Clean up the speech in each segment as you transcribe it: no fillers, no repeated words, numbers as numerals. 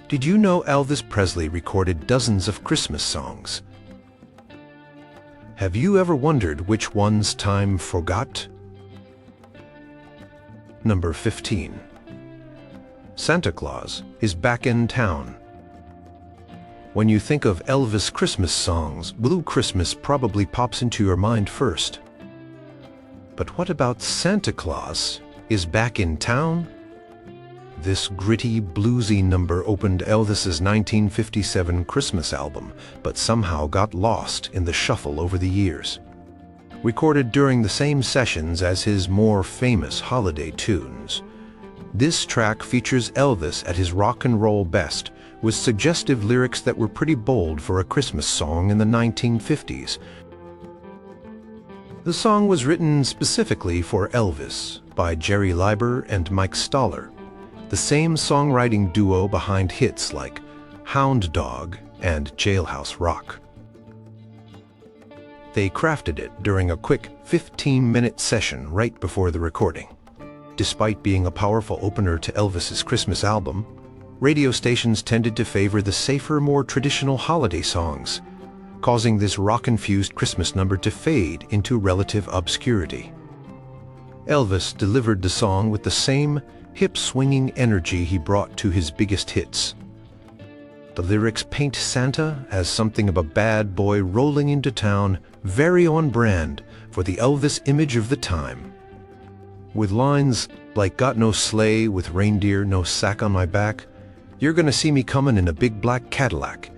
Did you know Elvis Presley recorded dozens of Christmas songs? Have you ever wondered which ones time forgot? Number 15. Santa Claus is back in town. When you think of Elvis Christmas songs, Blue Christmas probably pops into your mind first. But what about Santa Claus is back in town? This gritty, bluesy number opened Elvis's 1957 Christmas album, but somehow got lost in the shuffle over the years. Recorded during the same sessions as his more famous holiday tunes, this track features Elvis at his rock and roll best, with suggestive lyrics that were pretty bold for a Christmas song in the 1950s. The song was written specifically for Elvis by Jerry Leiber and Mike Stoller, the same songwriting duo behind hits like Hound Dog and Jailhouse Rock. They crafted it during a quick 15-minute session right before the recording. Despite being a powerful opener to Elvis's Christmas album, radio stations tended to favor the safer, more traditional holiday songs, causing this rock-infused Christmas number to fade into relative obscurity. Elvis delivered the song with the same hip-swinging energy he brought to his biggest hits. The lyrics paint Santa as something of a bad boy rolling into town, very on brand for the Elvis image of the time. With lines like "Got no sleigh with reindeer, no sack on my back," "You're gonna see me coming in a big black Cadillac,"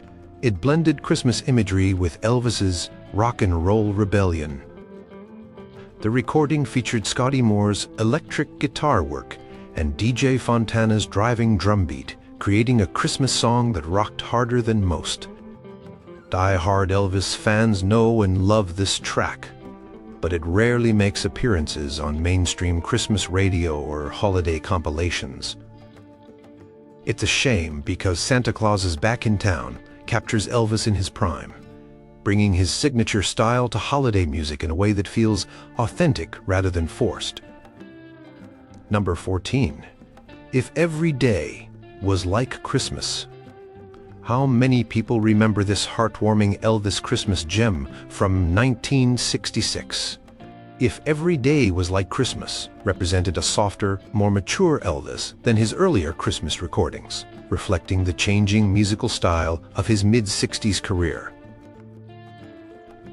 it blended Christmas imagery with Elvis's rock and roll rebellion. The recording featured Scotty Moore's electric guitar work and DJ Fontana's driving drum beat, creating a Christmas song that rocked harder than most. Die-hard Elvis fans know and love this track, but it rarely makes appearances on mainstream Christmas radio or holiday compilations. It's a shame, because Santa Claus is Back in Town captures Elvis in his prime, bringing his signature style to holiday music in a way that feels authentic rather than forced. Number 14. If Every Day Was Like Christmas. How many people remember this heartwarming Elvis Christmas gem from 1966? If Every Day Was Like Christmas represented a softer, more mature Elvis than his earlier Christmas recordings, reflecting the changing musical style of his mid-60s career.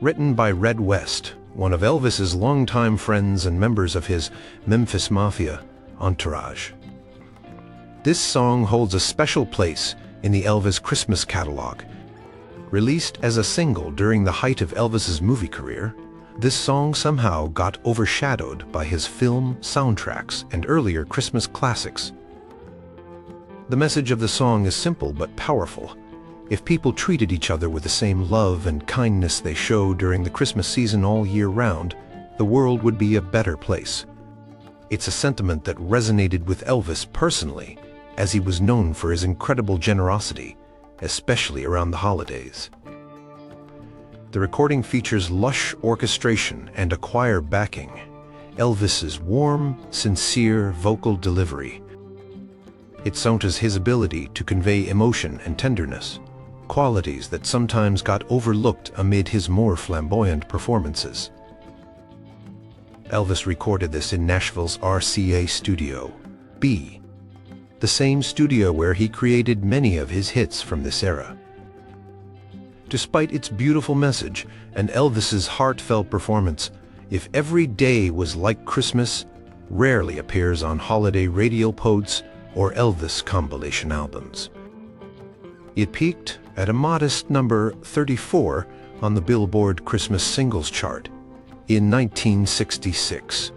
Written by Red West, one of Elvis's longtime friends and members of his Memphis Mafia entourage. This song holds a special place in the Elvis Christmas catalog. Released as a single during the height of Elvis's movie career, this song somehow got overshadowed by his film soundtracks and earlier Christmas classics. The message of the song is simple but powerful. If people treated each other with the same love and kindness they show during the Christmas season all year round, the world would be a better place. It's a sentiment that resonated with Elvis personally, as he was known for his incredible generosity, especially around the holidays. The recording features lush orchestration and a choir backing, Elvis's warm, sincere vocal delivery. It centers his ability to convey emotion and tenderness, qualities that sometimes got overlooked amid his more flamboyant performances. Elvis recorded this in Nashville's RCA Studio B, the same studio where he created many of his hits from this era. Despite its beautiful message and Elvis's heartfelt performance, If Every Day Was Like Christmas rarely appears on holiday radio pods or Elvis compilation albums. It peaked at a modest number 34 on the Billboard Christmas Singles Chart in 1966.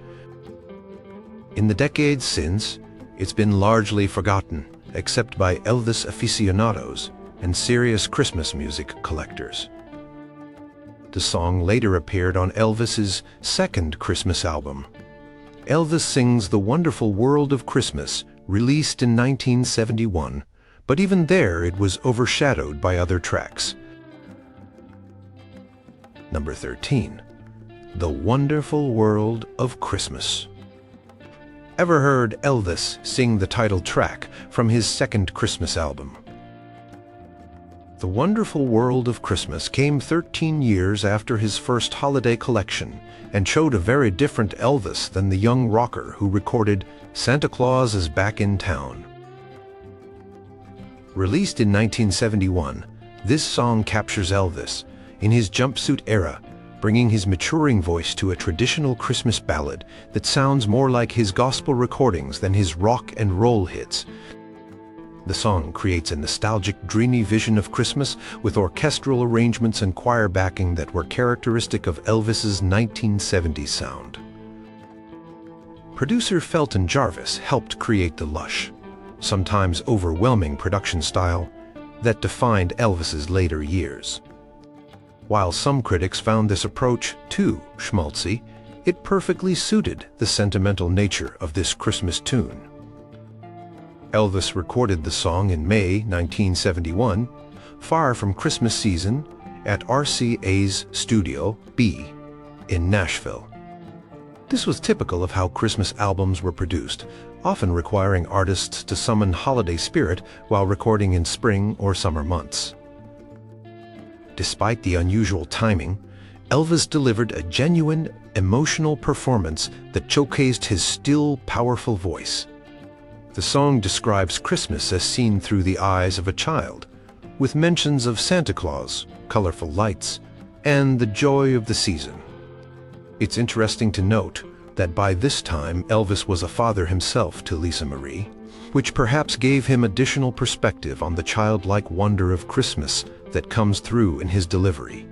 In the decades since, it's been largely forgotten, except by Elvis aficionados and serious Christmas music collectors. The song later appeared on Elvis's second Christmas album, Elvis Sings the Wonderful World of Christmas, released in 1971, but even there it was overshadowed by other tracks. Number 13. The Wonderful World of Christmas. Ever heard Elvis sing the title track from his second Christmas album? The Wonderful World of Christmas came 13 years after his first holiday collection and showed a very different Elvis than the young rocker who recorded Santa Claus is Back in Town. Released in 1971, this song captures Elvis in his jumpsuit era, bringing his maturing voice to a traditional Christmas ballad that sounds more like his gospel recordings than his rock and roll hits. The song creates a nostalgic, dreamy vision of Christmas with orchestral arrangements and choir backing that were characteristic of Elvis's 1970s sound. Producer Felton Jarvis helped create the lush, sometimes overwhelming production style that defined Elvis's later years. While some critics found this approach too schmaltzy, it perfectly suited the sentimental nature of this Christmas tune. Elvis recorded the song in May 1971, far from Christmas season, at RCA's Studio B in Nashville. This was typical of how Christmas albums were produced, often requiring artists to summon holiday spirit while recording in spring or summer months. Despite the unusual timing, Elvis delivered a genuine, emotional performance that showcased his still, powerful voice. The song describes Christmas as seen through the eyes of a child, with mentions of Santa Claus, colorful lights, and the joy of the season. It's interesting to note that by this time Elvis was a father himself to Lisa Marie, which perhaps gave him additional perspective on the childlike wonder of Christmas that comes through in his delivery.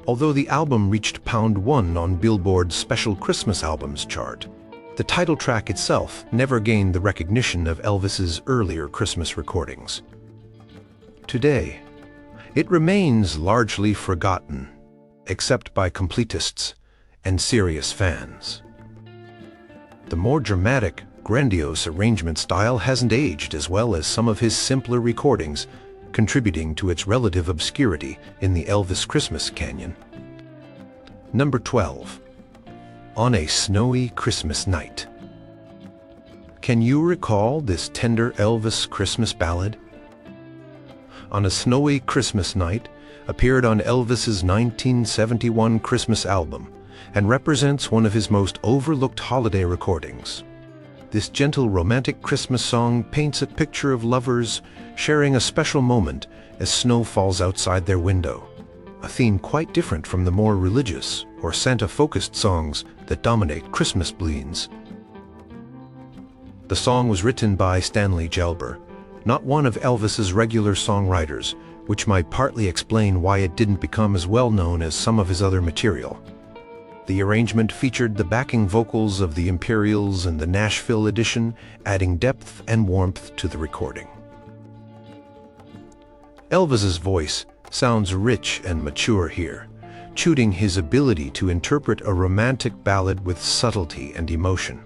Although the album reached #1 on Billboard's Special Christmas Albums chart, the title track itself never gained the recognition of Elvis's earlier Christmas recordings. Today, it remains largely forgotten, except by completists and serious fans. The more dramatic, grandiose arrangement style hasn't aged as well as some of his simpler recordings, contributing to its relative obscurity in the Elvis Christmas canon. Number 12. On a Snowy Christmas Night. Can you recall this tender Elvis Christmas ballad? On a Snowy Christmas Night appeared on Elvis's 1971 Christmas album and represents one of his most overlooked holiday recordings. This gentle romantic Christmas song paints a picture of lovers sharing a special moment as snow falls outside their window, a theme quite different from the more religious or Santa-focused songs that dominate Christmas bleens. The song was written by Stanley Leiber, not one of Elvis's regular songwriters, which might partly explain why it didn't become as well known as some of his other material. The arrangement featured the backing vocals of the Imperials and the Nashville edition, adding depth and warmth to the recording. Elvis's voice sounds rich and mature here, tuning his ability to interpret a romantic ballad with subtlety and emotion.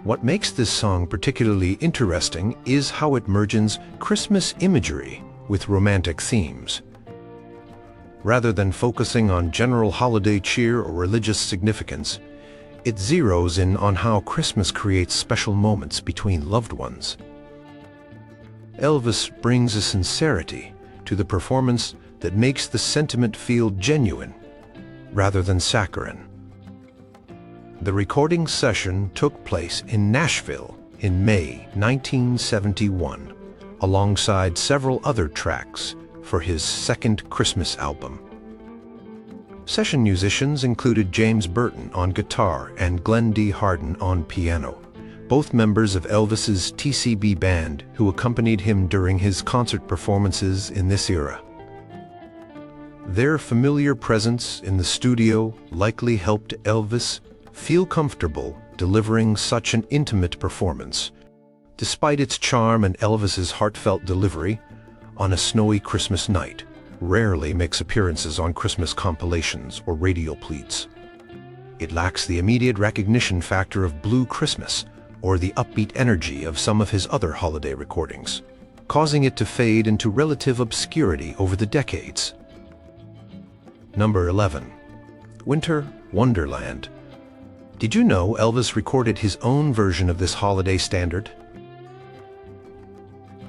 What makes this song particularly interesting is how it merges Christmas imagery with romantic themes. Rather than focusing on general holiday cheer or religious significance, it zeroes in on how Christmas creates special moments between loved ones. Elvis brings a sincerity to the performance that makes the sentiment feel genuine rather than saccharine. The recording session took place in Nashville in May 1971, alongside several other tracks for his second Christmas album. Session musicians included James Burton on guitar and Glenn D. Hardin on piano, both members of Elvis's TCB band who accompanied him during his concert performances in this era. Their familiar presence in the studio likely helped Elvis feel comfortable delivering such an intimate performance. Despite its charm and Elvis's heartfelt delivery, On a Snowy Christmas Night rarely makes appearances on Christmas compilations or radio pleats. It lacks the immediate recognition factor of Blue Christmas or the upbeat energy of some of his other holiday recordings, causing it to fade into relative obscurity over the decades. Number 11. Winter Wonderland. Did you know Elvis recorded his own version of this holiday standard?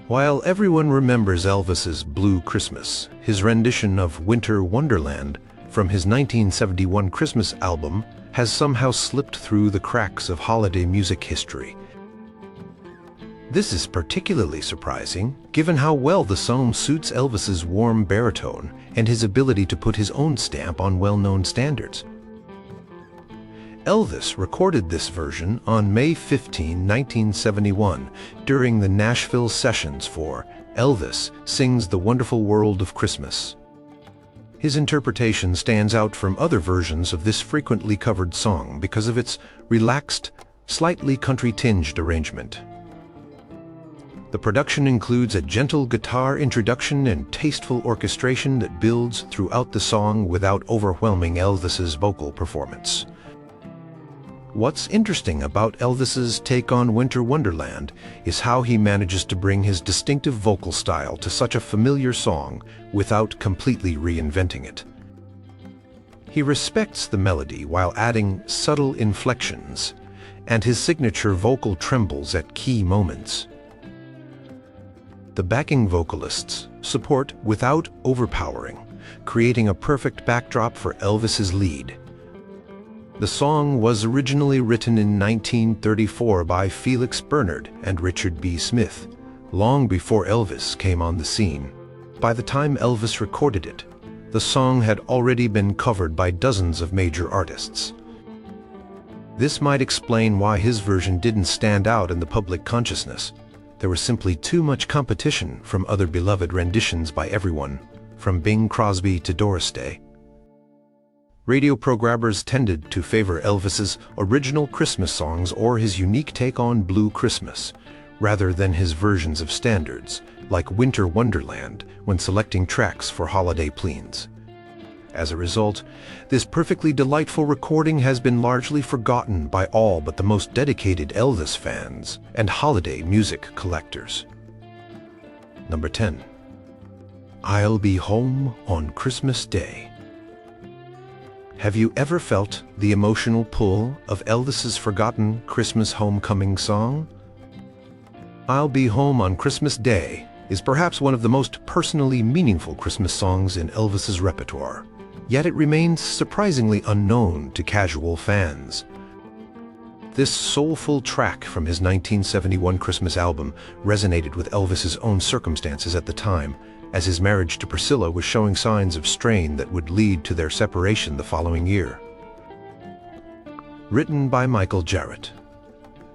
While everyone remembers Elvis's Blue Christmas, his rendition of Winter Wonderland from his 1971 Christmas album has somehow slipped through the cracks of holiday music history. This is particularly surprising, given how well the song suits Elvis's warm baritone and his ability to put his own stamp on well-known standards. Elvis recorded this version on May 15, 1971, during the Nashville sessions for Elvis Sings the Wonderful World of Christmas. His interpretation stands out from other versions of this frequently covered song because of its relaxed, slightly country-tinged arrangement. The production includes a gentle guitar introduction and tasteful orchestration that builds throughout the song without overwhelming Elvis's vocal performance. What's interesting about Elvis's take on Winter Wonderland is how he manages to bring his distinctive vocal style to such a familiar song without completely reinventing it. He respects the melody while adding subtle inflections and his signature vocal trembles at key moments. The backing vocalists support without overpowering, creating a perfect backdrop for Elvis's lead. The song was originally written in 1934 by Felix Bernard and Richard B. Smith, long before Elvis came on the scene. By the time Elvis recorded it, the song had already been covered by dozens of major artists. This might explain why his version didn't stand out in the public consciousness. There was simply too much competition from other beloved renditions by everyone, from Bing Crosby to Doris Day. Radio programmers tended to favor Elvis's original Christmas songs or his unique take on Blue Christmas, rather than his versions of standards, like Winter Wonderland, when selecting tracks for holiday pleans. As a result, this perfectly delightful recording has been largely forgotten by all but the most dedicated Elvis fans and holiday music collectors. Number 10. I'll Be Home on Christmas Day. Have you ever felt the emotional pull of Elvis's forgotten Christmas homecoming song? I'll Be Home on Christmas Day is perhaps one of the most personally meaningful Christmas songs in Elvis's repertoire, yet it remains surprisingly unknown to casual fans. This soulful track from his 1971 Christmas album resonated with Elvis's own circumstances at the time, as his marriage to Priscilla was showing signs of strain that would lead to their separation the following year. Written by Michael Jarrett,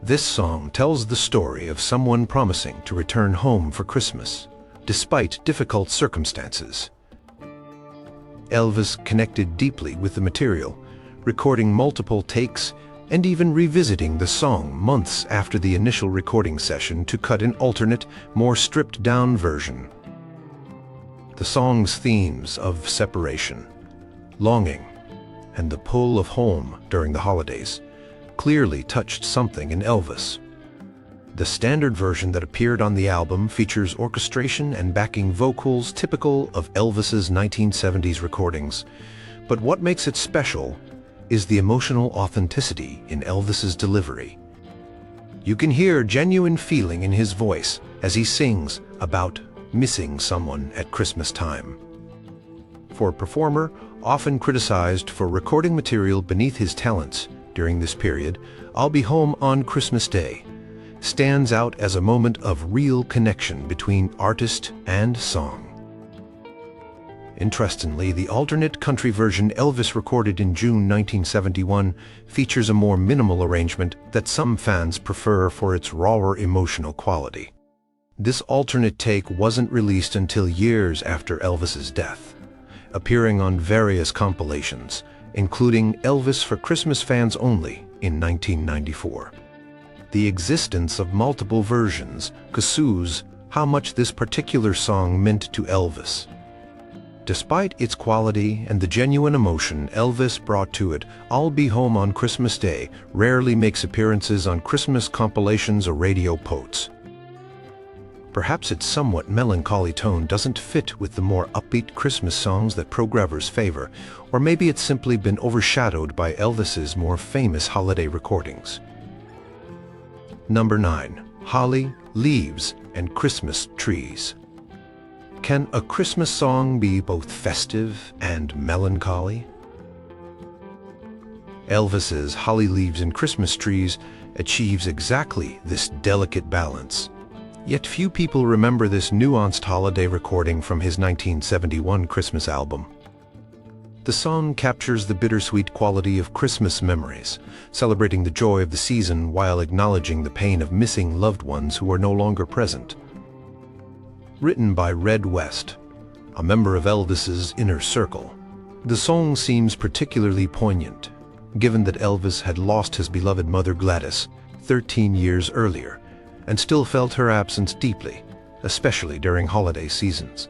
this song tells the story of someone promising to return home for Christmas, despite difficult circumstances. Elvis connected deeply with the material, recording multiple takes and even revisiting the song months after the initial recording session to cut an alternate, more stripped-down version. The song's themes of separation, longing, and the pull of home during the holidays clearly touched something in Elvis. The standard version that appeared on the album features orchestration and backing vocals typical of Elvis's 1970s recordings, but what makes it special is the emotional authenticity in Elvis's delivery. You can hear genuine feeling in his voice as he sings about missing someone at Christmas time. For a performer often criticized for recording material beneath his talents during this period, I'll Be Home on Christmas Day stands out as a moment of real connection between artist and song. Interestingly, the alternate country version Elvis recorded in June 1971 features a more minimal arrangement that some fans prefer for its rawer emotional quality. This alternate take wasn't released until years after Elvis's death, appearing on various compilations, including Elvis for Christmas Fans Only in 1994. The existence of multiple versions shows how much this particular song meant to Elvis. Despite its quality and the genuine emotion Elvis brought to it, I'll Be Home on Christmas Day rarely makes appearances on Christmas compilations or radio poets. Perhaps its somewhat melancholy tone doesn't fit with the more upbeat Christmas songs that programmers favor, or maybe it's simply been overshadowed by Elvis's more famous holiday recordings. Number 9. Holly leaves, and Christmas trees. Can a Christmas song be both festive and melancholy? Elvis's Holly Leaves and Christmas Trees achieves exactly this delicate balance. Yet few people remember this nuanced holiday recording from his 1971 Christmas album. The song captures the bittersweet quality of Christmas memories, celebrating the joy of the season while acknowledging the pain of missing loved ones who are no longer present. Written by Red West, a member of Elvis's inner circle, the song seems particularly poignant, given that Elvis had lost his beloved mother Gladys 13 years earlier and still felt her absence deeply, especially during holiday seasons.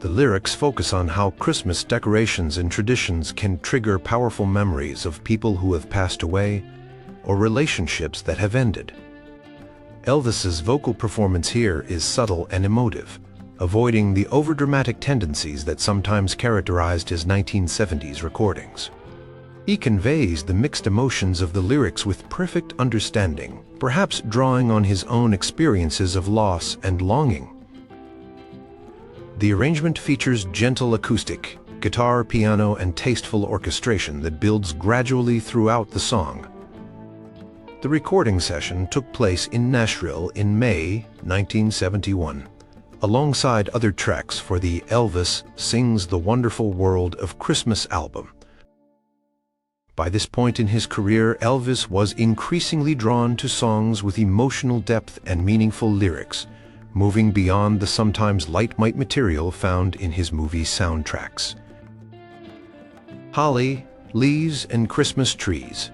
The lyrics focus on how Christmas decorations and traditions can trigger powerful memories of people who have passed away or relationships that have ended. Elvis's vocal performance here is subtle and emotive, avoiding the overdramatic tendencies that sometimes characterized his 1970s recordings. He conveys the mixed emotions of the lyrics with perfect understanding, perhaps drawing on his own experiences of loss and longing. The arrangement features gentle acoustic, guitar, piano, and tasteful orchestration that builds gradually throughout the song. The recording session took place in Nashville in May 1971, alongside other tracks for the Elvis Sings the Wonderful World of Christmas album. By this point in his career, Elvis was increasingly drawn to songs with emotional depth and meaningful lyrics, moving beyond the sometimes light material found in his movie soundtracks. Holly, Leaves, and Christmas Trees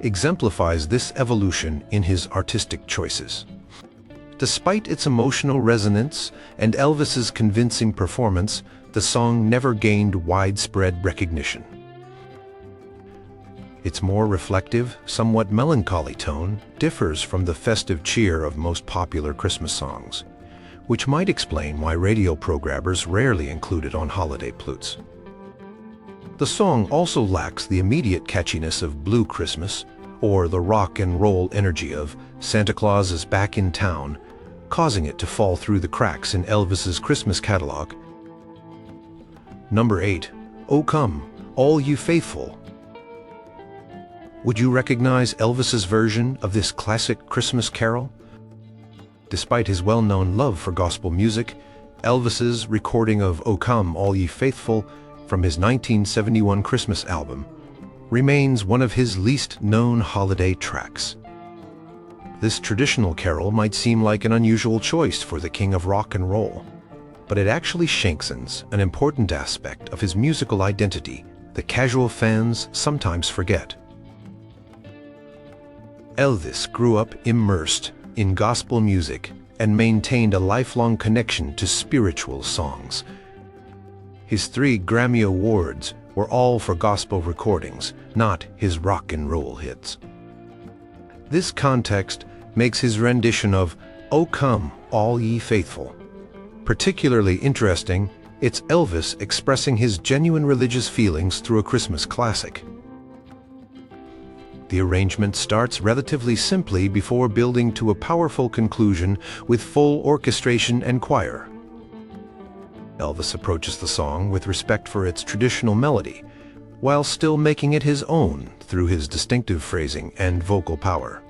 exemplifies this evolution in his artistic choices. Despite its emotional resonance and Elvis's convincing performance, the song never gained widespread recognition. Its more reflective, somewhat melancholy tone differs from the festive cheer of most popular Christmas songs, which might explain why radio programmers rarely include it on holiday flutes. The song also lacks the immediate catchiness of Blue Christmas or the rock and roll energy of Santa Claus is Back in Town, causing it to fall through the cracks in Elvis's Christmas catalog. Number 8. O Come, All You Faithful. Would you recognize Elvis's version of this classic Christmas carol? Despite his well-known love for gospel music, Elvis's recording of O Come, All Ye Faithful from his 1971 Christmas album remains one of his least-known holiday tracks. This traditional carol might seem like an unusual choice for the king of rock and roll, but it actually shanksons an important aspect of his musical identity that casual fans sometimes forget. Elvis grew up immersed in gospel music and maintained a lifelong connection to spiritual songs. His 3 Grammy Awards were all for gospel recordings, not his rock and roll hits. This context makes his rendition of O Come, All Ye Faithful particularly interesting. It's Elvis expressing his genuine religious feelings through a Christmas classic. The arrangement starts relatively simply before building to a powerful conclusion with full orchestration and choir. Elvis approaches the song with respect for its traditional melody, while still making it his own through his distinctive phrasing and vocal power.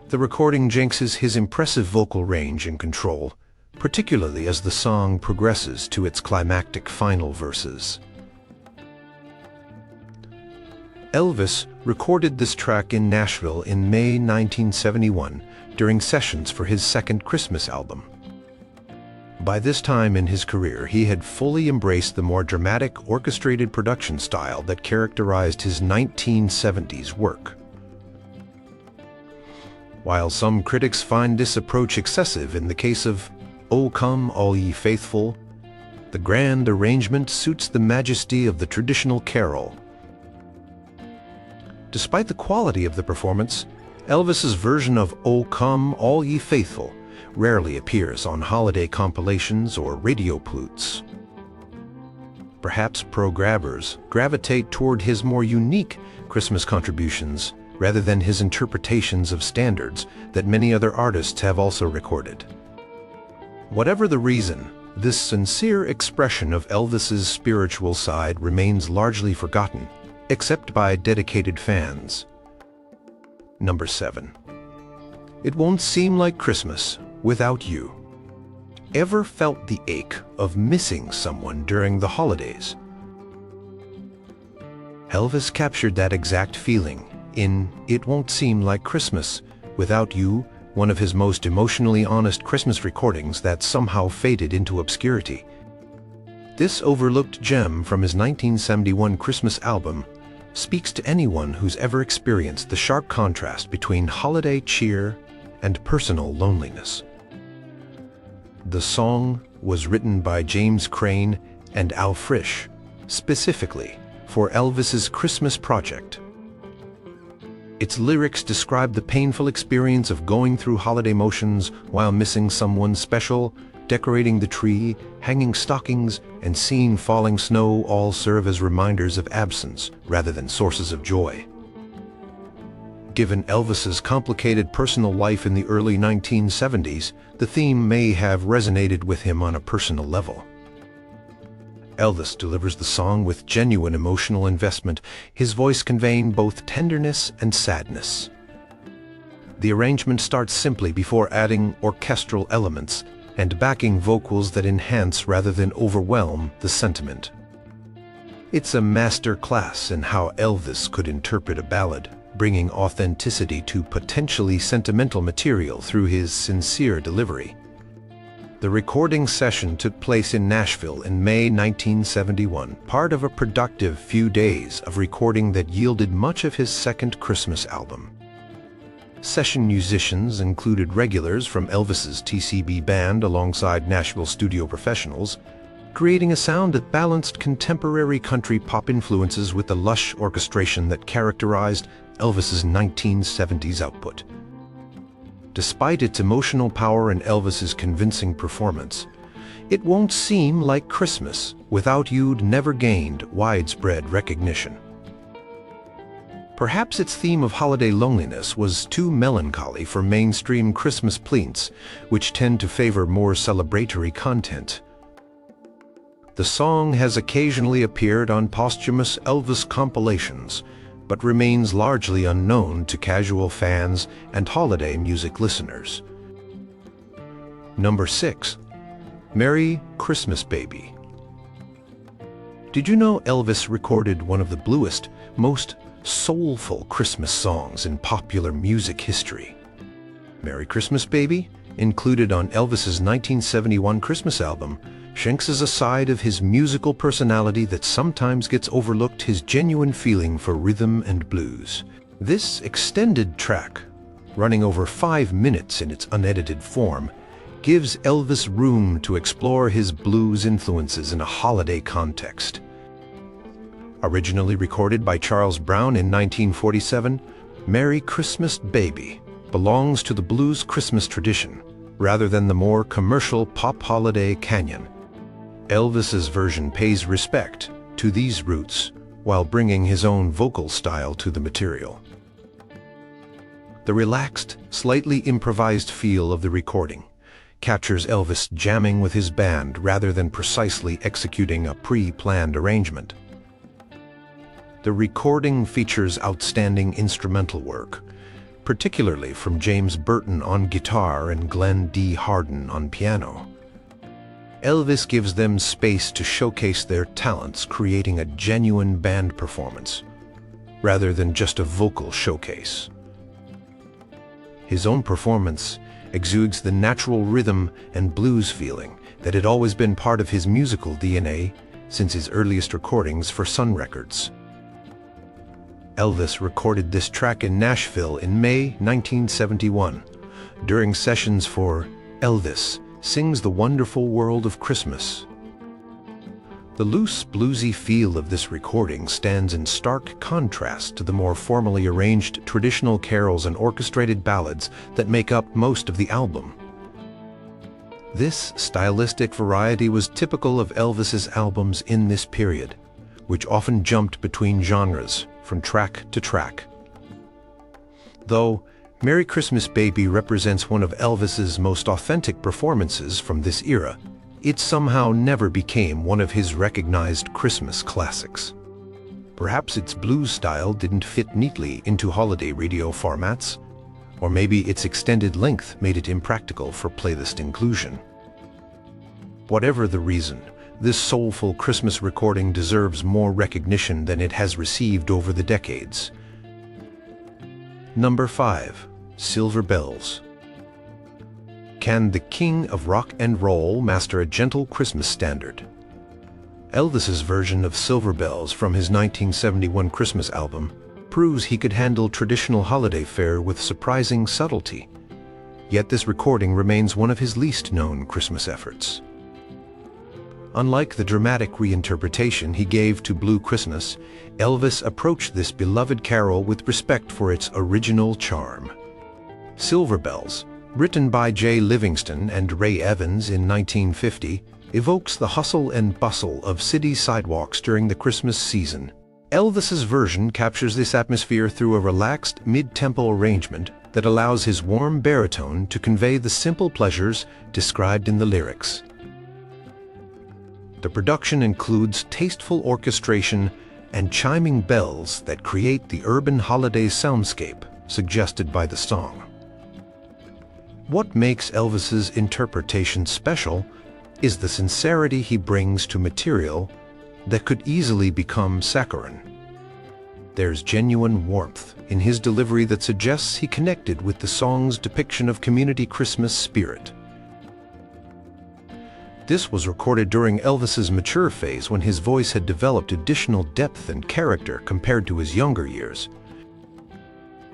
The recording jinxes his impressive vocal range and control, particularly as the song progresses to its climactic final verses. Elvis recorded this track in Nashville in May 1971 during sessions for his second Christmas album. By this time in his career, he had fully embraced the more dramatic, orchestrated production style that characterized his 1970s work. While some critics find this approach excessive in the case of O Come, All Ye Faithful, the grand arrangement suits the majesty of the traditional carol. Despite the quality of the performance, Elvis's version of O Come, All Ye Faithful rarely appears on holiday compilations or radio flutes. Perhaps programmers gravitate toward his more unique Christmas contributions rather than his interpretations of standards that many other artists have also recorded. Whatever the reason, this sincere expression of Elvis's spiritual side remains largely forgotten, except by dedicated fans. Number 7. It Won't Seem Like Christmas Without You. Ever felt the ache of missing someone during the holidays? Elvis captured that exact feeling in It Won't Seem Like Christmas Without You, one of his most emotionally honest Christmas recordings that somehow faded into obscurity. This overlooked gem from his 1971 Christmas album speaks to anyone who's ever experienced the sharp contrast between holiday cheer and personal loneliness. The song was written by James Crane and Al Frisch, specifically for Elvis's Christmas project. Its lyrics describe the painful experience of going through holiday motions while missing someone special. Decorating the tree, hanging stockings, and seeing falling snow all serve as reminders of absence rather than sources of joy. Given Elvis's complicated personal life in the early 1970s, the theme may have resonated with him on a personal level. Elvis delivers the song with genuine emotional investment, his voice conveying both tenderness and sadness. The arrangement starts simply before adding orchestral elements and backing vocals that enhance rather than overwhelm the sentiment. It's a master class in how Elvis could interpret a ballad, bringing authenticity to potentially sentimental material through his sincere delivery. The recording session took place in Nashville in May 1971, part of a productive few days of recording that yielded much of his second Christmas album. Session musicians included regulars from Elvis's TCB band alongside Nashville studio professionals, creating a sound that balanced contemporary country pop influences with the lush orchestration that characterized Elvis's 1970s output. Despite its emotional power and Elvis's convincing performance, It Won't Seem Like Christmas Without You'd never gained widespread recognition. Perhaps its theme of holiday loneliness was too melancholy for mainstream Christmas plaints, which tend to favor more celebratory content. The song has occasionally appeared on posthumous Elvis compilations, but remains largely unknown to casual fans and holiday music listeners. Number 6. Merry Christmas Baby. Did you know Elvis recorded one of the bluest, most soulful Christmas songs in popular music history? Merry Christmas Baby, included on Elvis's 1971 Christmas album, shinks a side of his musical personality that sometimes gets overlooked: his genuine feeling for rhythm and blues. This extended track, running over 5 minutes in its unedited form, gives Elvis room to explore his blues influences in a holiday context. Originally recorded by Charles Brown in 1947, Merry Christmas Baby belongs to the blues Christmas tradition rather than the more commercial pop holiday canon. Elvis's version pays respect to these roots while bringing his own vocal style to the material. The relaxed, slightly improvised feel of the recording captures Elvis jamming with his band rather than precisely executing a pre-planned arrangement. The recording features outstanding instrumental work, particularly from James Burton on guitar and Glenn D. Hardin on piano. Elvis gives them space to showcase their talents, creating a genuine band performance, rather than just a vocal showcase. His own performance exudes the natural rhythm and blues feeling that had always been part of his musical DNA since his earliest recordings for Sun Records. Elvis recorded this track in Nashville in May 1971, during sessions for Elvis Sings the Wonderful World of Christmas. The loose, bluesy feel of this recording stands in stark contrast to the more formally arranged traditional carols and orchestrated ballads that make up most of the album. This stylistic variety was typical of Elvis's albums in this period, which often jumped between genres from track to track. Though Merry Christmas Baby represents one of Elvis's most authentic performances from this era, it somehow never became one of his recognized Christmas classics. Perhaps its blues style didn't fit neatly into holiday radio formats, or maybe its extended length made it impractical for playlist inclusion. Whatever the reason, this soulful Christmas recording deserves more recognition than it has received over the decades. Number 5. Silver Bells. Can the king of rock and roll master a gentle Christmas standard? Elvis's version of Silver Bells from his 1971 Christmas album proves he could handle traditional holiday fare with surprising subtlety. Yet this recording remains one of his least known Christmas efforts. Unlike the dramatic reinterpretation he gave to Blue Christmas, Elvis approached this beloved carol with respect for its original charm. Silver Bells, written by Jay Livingston and Ray Evans in 1950, evokes the hustle and bustle of city sidewalks during the Christmas season. Elvis's version captures this atmosphere through a relaxed mid-tempo arrangement that allows his warm baritone to convey the simple pleasures described in the lyrics. The production includes tasteful orchestration and chiming bells that create the urban holiday soundscape suggested by the song. What makes Elvis's interpretation special is the sincerity he brings to material that could easily become saccharine. There's genuine warmth in his delivery that suggests he connected with the song's depiction of community Christmas spirit. This was recorded during Elvis's mature phase when his voice had developed additional depth and character compared to his younger years.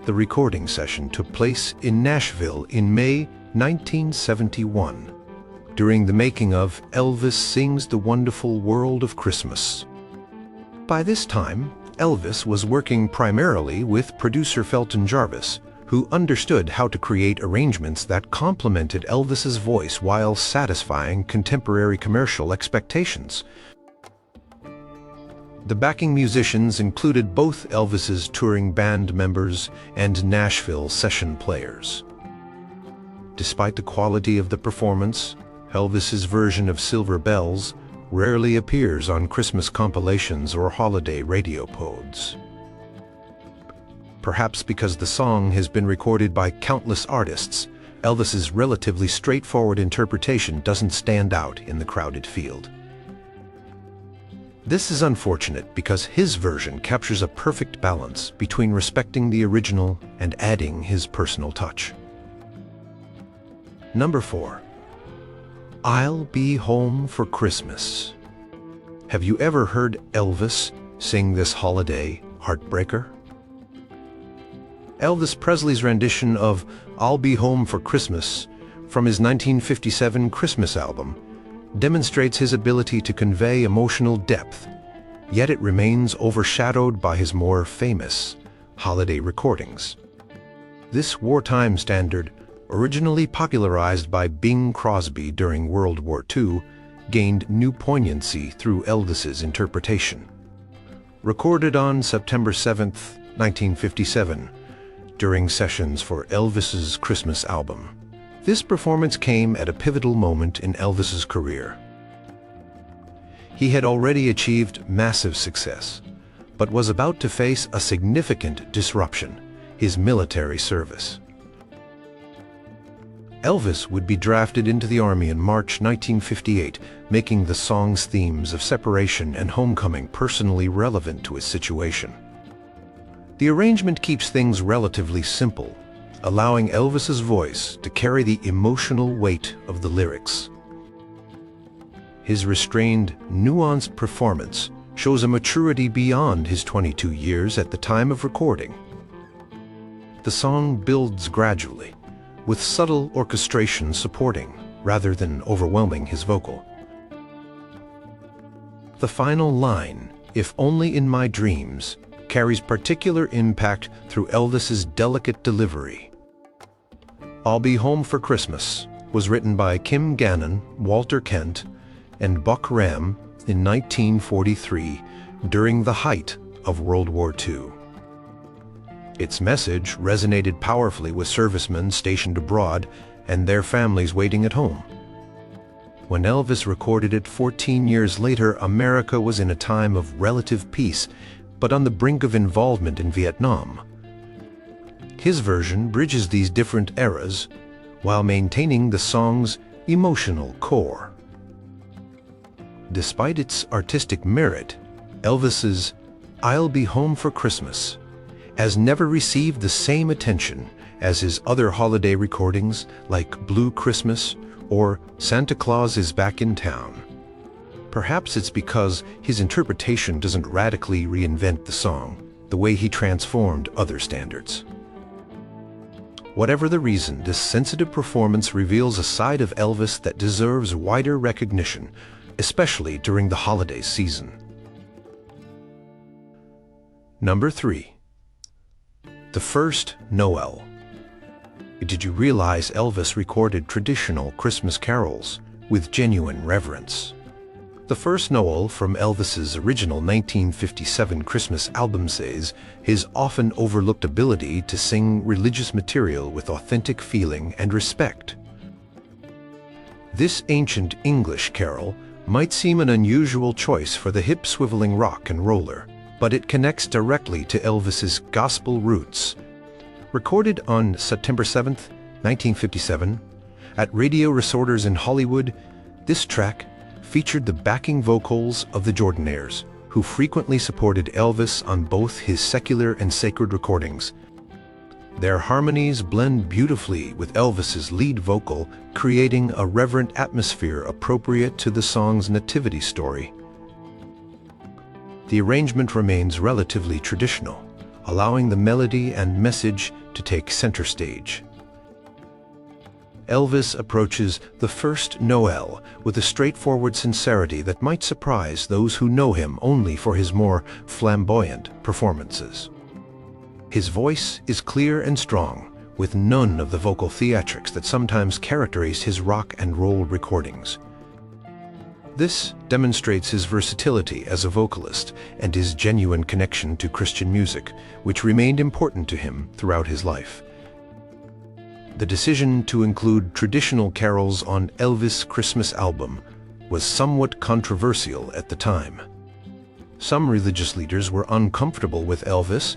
The recording session took place in Nashville in May 1971, during the making of Elvis Sings the Wonderful World of Christmas. By this time, Elvis was working primarily with producer Felton Jarvis, who understood how to create arrangements that complemented Elvis's voice while satisfying contemporary commercial expectations. The backing musicians included both Elvis's touring band members and Nashville session players. Despite the quality of the performance, Elvis's version of Silver Bells rarely appears on Christmas compilations or holiday radio pods. Perhaps because the song has been recorded by countless artists, Elvis's relatively straightforward interpretation doesn't stand out in the crowded field. This is unfortunate because his version captures a perfect balance between respecting the original and adding his personal touch. Number 4. I'll Be Home for Christmas. Have you ever heard Elvis sing this holiday heartbreaker? Elvis Presley's rendition of I'll Be Home for Christmas from his 1957 Christmas album demonstrates his ability to convey emotional depth, yet it remains overshadowed by his more famous holiday recordings. This wartime standard, originally popularized by Bing Crosby during World War II, gained new poignancy through Elvis's interpretation. Recorded on September 7, 1957, during sessions for Elvis's Christmas album, this performance came at a pivotal moment in Elvis's career. He had already achieved massive success, but was about to face a significant disruption: his military service. Elvis would be drafted into the Army in March 1958, making the song's themes of separation and homecoming personally relevant to his situation. The arrangement keeps things relatively simple, allowing Elvis's voice to carry the emotional weight of the lyrics. His restrained, nuanced performance shows a maturity beyond his 22 years at the time of recording. The song builds gradually, with subtle orchestration supporting rather than overwhelming his vocal. The final line, "If only in my dreams," carries particular impact through Elvis's delicate delivery. I'll Be Home for Christmas was written by Kim Gannon, Walter Kent, and Buck Ram in 1943 during the height of World War II. Its message resonated powerfully with servicemen stationed abroad and their families waiting at home. When Elvis recorded it 14 years later, America was in a time of relative peace, but on the brink of involvement in Vietnam. His version bridges these different eras while maintaining the song's emotional core. Despite its artistic merit, Elvis's "I'll Be Home for Christmas" has never received the same attention as his other holiday recordings like "Blue Christmas" or "Santa Claus is Back in Town." Perhaps it's because his interpretation doesn't radically reinvent the song the way he transformed other standards. Whatever the reason, this sensitive performance reveals a side of Elvis that deserves wider recognition, especially during the holiday season. Number 3. The First Noel. Did you realize Elvis recorded traditional Christmas carols with genuine reverence? The First Noel from Elvis's original 1957 Christmas album says his often overlooked ability to sing religious material with authentic feeling and respect. This ancient English carol might seem an unusual choice for the hip-swiveling rock and roller, but it connects directly to Elvis's gospel roots. Recorded on September 7, 1957, at radio resorters in Hollywood, this track featured the backing vocals of the Jordanaires, who frequently supported Elvis on both his secular and sacred recordings. Their harmonies blend beautifully with Elvis's lead vocal, creating a reverent atmosphere appropriate to the song's nativity story. The arrangement remains relatively traditional, allowing the melody and message to take center stage. Elvis approaches the First Noel with a straightforward sincerity that might surprise those who know him only for his more flamboyant performances. His voice is clear and strong, with none of the vocal theatrics that sometimes characterize his rock and roll recordings. This demonstrates his versatility as a vocalist and his genuine connection to Christian music, which remained important to him throughout his life. The decision to include traditional carols on Elvis' Christmas album was somewhat controversial at the time. Some religious leaders were uncomfortable with Elvis,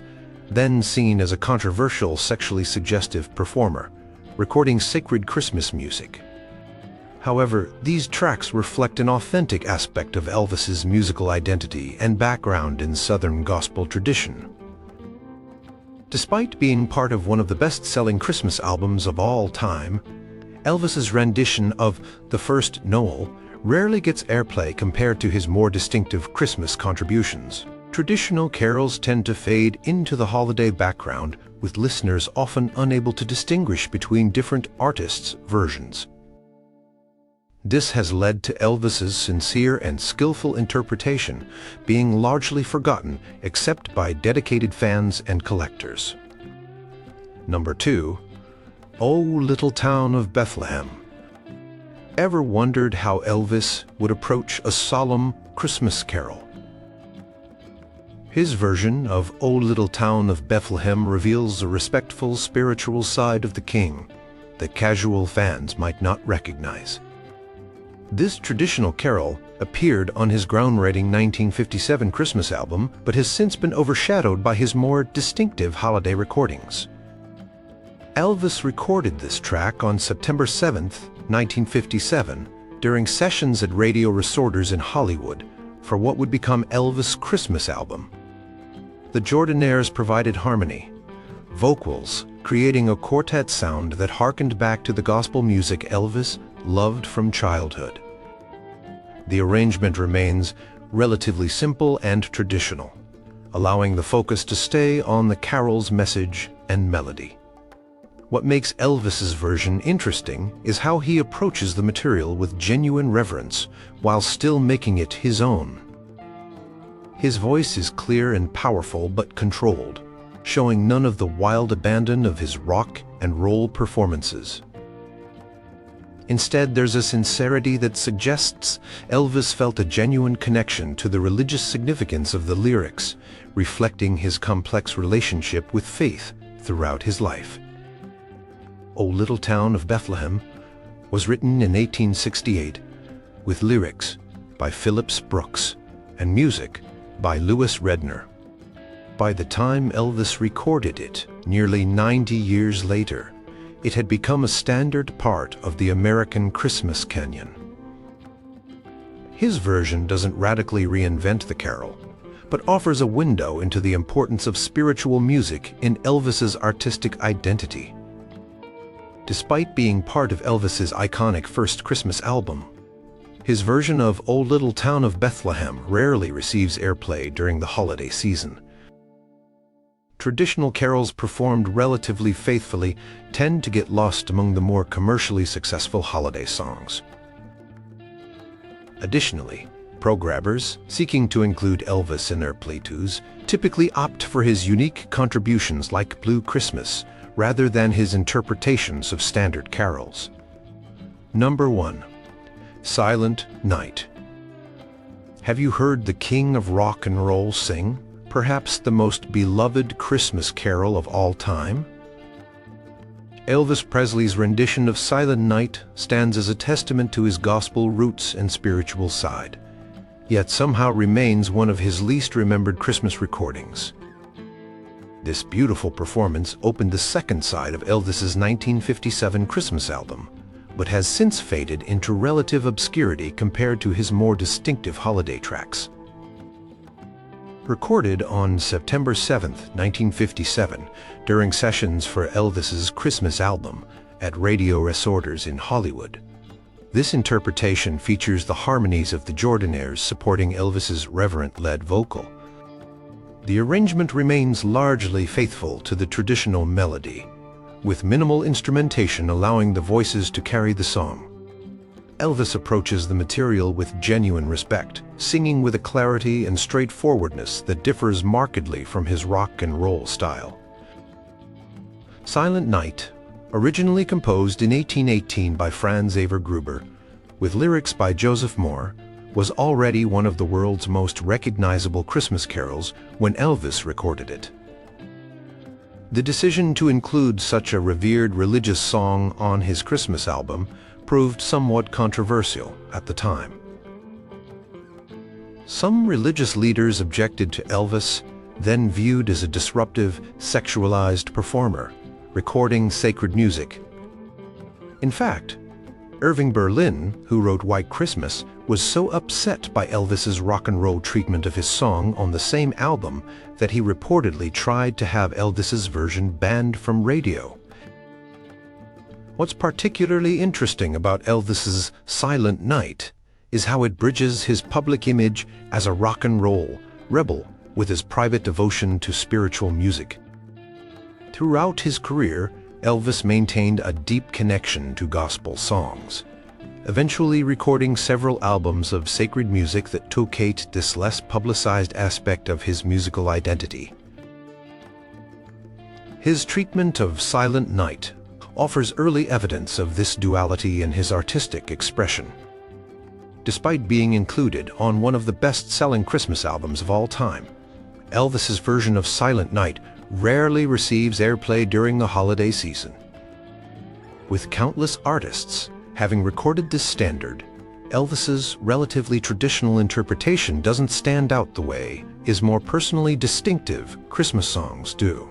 then seen as a controversial, sexually suggestive performer, recording sacred Christmas music. However, these tracks reflect an authentic aspect of Elvis's musical identity and background in Southern gospel tradition. Despite being part of one of the best-selling Christmas albums of all time, Elvis's rendition of The First Noel rarely gets airplay compared to his more distinctive Christmas contributions. Traditional carols tend to fade into the holiday background, with listeners often unable to distinguish between different artists' versions. This has led to Elvis's sincere and skillful interpretation being largely forgotten except by dedicated fans and collectors. Number 2. O Little Town of Bethlehem. Ever wondered how Elvis would approach a solemn Christmas carol? His version of O Little Town of Bethlehem reveals a respectful spiritual side of the King that casual fans might not recognize. This traditional carol appeared on his groundbreaking 1957 Christmas album, but has since been overshadowed by his more distinctive holiday recordings. Elvis recorded this track on September 7, 1957, during sessions at radio resorters in Hollywood for what would become Elvis' Christmas album. The Jordanaires provided harmony, vocals, creating a quartet sound that harkened back to the gospel music Elvis loved from childhood. The arrangement remains relatively simple and traditional, allowing the focus to stay on the carol's message and melody. What makes Elvis's version interesting is how he approaches the material with genuine reverence while still making it his own. His voice is clear and powerful but controlled, showing none of the wild abandon of his rock and roll performances. Instead, there's a sincerity that suggests Elvis felt a genuine connection to the religious significance of the lyrics, reflecting his complex relationship with faith throughout his life. "O Little Town of Bethlehem" was written in 1868, with lyrics by Phillips Brooks and music by Louis Redner. By the time Elvis recorded it, nearly 90 years later, it had become a standard part of the American Christmas canon. His version doesn't radically reinvent the carol, but offers a window into the importance of spiritual music in Elvis's artistic identity. Despite being part of Elvis's iconic First Christmas album, his version of "O Little Town of Bethlehem" rarely receives airplay during the holiday season. Traditional carols performed relatively faithfully tend to get lost among the more commercially successful holiday songs. Additionally, programmers seeking to include Elvis in their playthroughs typically opt for his unique contributions like "Blue Christmas" rather than his interpretations of standard carols. Number 1. Silent Night. Have you heard the king of rock and roll sing perhaps the most beloved Christmas carol of all time? Elvis Presley's rendition of Silent Night stands as a testament to his gospel roots and spiritual side, yet somehow remains one of his least remembered Christmas recordings. This beautiful performance opened the second side of Elvis's 1957 Christmas album, but has since faded into relative obscurity compared to his more distinctive holiday tracks. Recorded on September 7, 1957, during sessions for Elvis's Christmas album at Radio Resorters in Hollywood, this interpretation features the harmonies of the Jordanaires supporting Elvis's reverent lead vocal. The arrangement remains largely faithful to the traditional melody, with minimal instrumentation allowing the voices to carry the song. Elvis approaches the material with genuine respect, singing with a clarity and straightforwardness that differs markedly from his rock and roll style. Silent Night, originally composed in 1818 by Franz Xaver Gruber, with lyrics by Joseph Moore, was already one of the world's most recognizable Christmas carols when Elvis recorded it. The decision to include such a revered religious song on his Christmas album proved somewhat controversial at the time. Some religious leaders objected to Elvis, then viewed as a disruptive, sexualized performer, recording sacred music. In fact, Irving Berlin, who wrote White Christmas, was so upset by Elvis's rock and roll treatment of his song on the same album that he reportedly tried to have Elvis's version banned from radio. What's particularly interesting about Elvis's Silent Night is how it bridges his public image as a rock and roll rebel with his private devotion to spiritual music. Throughout his career, Elvis maintained a deep connection to gospel songs, eventually recording several albums of sacred music that tocate this less publicized aspect of his musical identity. His treatment of Silent Night offers early evidence of this duality in his artistic expression. Despite being included on one of the best-selling Christmas albums of all time, Elvis's version of Silent Night rarely receives airplay during the holiday season. With countless artists having recorded this standard, Elvis's relatively traditional interpretation doesn't stand out the way his more personally distinctive Christmas songs do.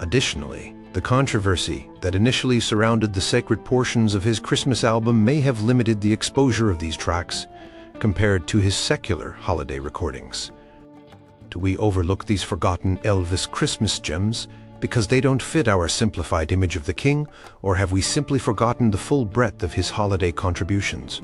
Additionally, the controversy that initially surrounded the sacred portions of his Christmas album may have limited the exposure of these tracks compared to his secular holiday recordings. Do we overlook these forgotten Elvis Christmas gems because they don't fit our simplified image of the king, or have we simply forgotten the full breadth of his holiday contributions?